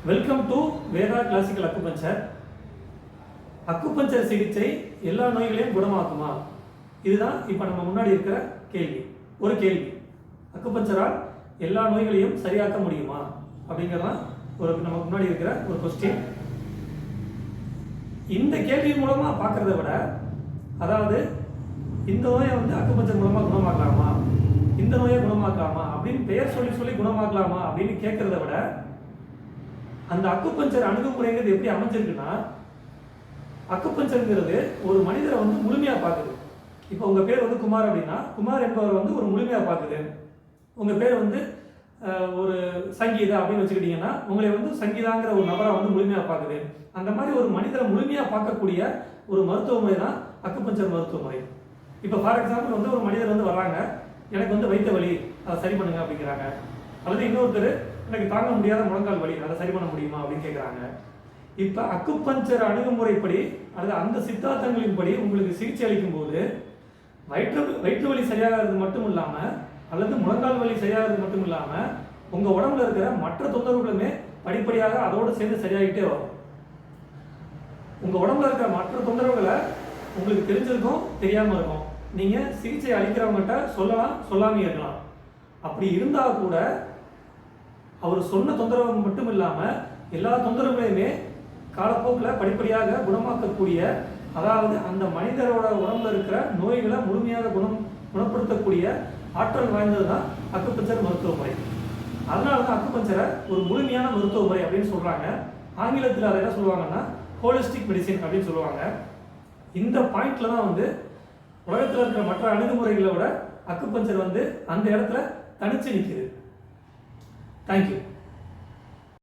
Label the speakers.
Speaker 1: Welcome to Veda classical acupuncture. Acupuncture சிகிச்சை எல்லா நோய்களையும் குணமாக்குமா? இதுதான் இப்போ நம்ம முன்னாடி இருக்கிற கேள்வி. ஒரு கேள்வி, அக்குபஞ்சரால் எல்லா நோய்களையும் சரியாக்க முடியுமா அப்படிங்கிறதான் நமக்கு முன்னாடி இருக்கிற ஒரு கொஸ்டின். இந்த கேள்வி மூலமா பார்க்கறத விட, அதாவது இந்த நோயை அக்குபஞ்சர் மூலமா குணமாக்கலாமா, இந்த நோயை குணமாக்கலாமா அப்படின்னு பெயர் சொல்லி சொல்லி குணமாக்கலாமா அப்படின்னு கேட்கறத விட, அந்த அக்குபஞ்சர் அணுகுமுறைங்கிறது எப்படி அமைஞ்சிருக்குன்னா, அக்குபஞ்சர்ங்கிறது ஒரு மனிதரை முழுமையா பார்க்குது. இப்போ உங்க பேர் குமார் அப்படின்னா, குமார் என்பவர் ஒரு முழுமையா பார்க்குது. உங்க பேர் ஒரு சங்கீதா அப்படின்னு வச்சுக்கிட்டீங்கன்னா, உங்களை சங்கீதாங்கிற ஒரு நபரை முழுமையா பார்க்குது. அந்த மாதிரி ஒரு மனிதரை முழுமையா பார்க்கக்கூடிய ஒரு மருத்துவ முறை தான் அக்குபஞ்சர் மருத்துவ முறை. இப்போ ஃபார் எக்ஸாம்பிள் ஒரு மனிதர் வர்றாங்க, எனக்கு வயிற்று வலி, அதை சரி பண்ணுங்க அப்படிங்கிறாங்க. அல்லது இன்னொருத்தர், எனக்கு தாங்க முடியாத முழங்கால் வலி, அதை சரி பண்ண முடியுமா அப்படின்னு கேட்குறாங்க. இப்போ அக்குபஞ்சர் அணுகுமுறைப்படி அல்லது அந்த சித்தாந்தங்களின்படி உங்களுக்கு சிகிச்சை அளிக்கும் போது வயிற்று வலி சரியாகிறது மட்டும் இல்லாமல், அல்லது முழங்கால் வலி சரியாகிறது மட்டும் இல்லாமல், உங்கள் உடம்புல இருக்கிற மற்ற தொந்தரவுகளுமே படிப்படியாக அதோடு சேர்ந்து சரியாகிட்டே வரும். உங்கள் உடம்புல இருக்கிற மற்ற தொந்தரவுகளை உங்களுக்கு தெரிஞ்சிருக்கும், தெரியாமல் இருக்கும். நீங்கள் சிகிச்சை அளிக்கிறவங்ககிட்ட சொல்லலாம், சொல்லாமல் இருக்கலாம். அப்படி இருந்தால் கூட அவர் சொன்ன தொந்தரவு மட்டும் இல்லாமல் எல்லா தொந்தரவுகளையுமே காலப்போக்கில் படிப்படியாக குணமாக்கக்கூடிய, அதாவது அந்த மனிதரோட உடம்புல இருக்கிற நோய்களை முழுமையாக குணப்படுத்தக்கூடிய ஆற்றல் வாய்ந்தது தான் அக்குபஞ்சர் மருத்துவ முறை. அதனால தான் அக்குபஞ்சரை ஒரு முழுமையான மருத்துவ முறை அப்படின்னு சொல்கிறாங்க. ஆங்கிலத்தில் அதை என்ன சொல்லுவாங்கன்னா ஹோலிஸ்டிக் மெடிசின் அப்படின்னு சொல்லுவாங்க. இந்த பாயிண்ட்ல தான் உலகத்தில் இருக்கிற மற்ற அணுகுமுறைகளை விட அக்குபஞ்சர் அந்த இடத்துல தனிச்சு நிற்குது. தேங்க்யூ.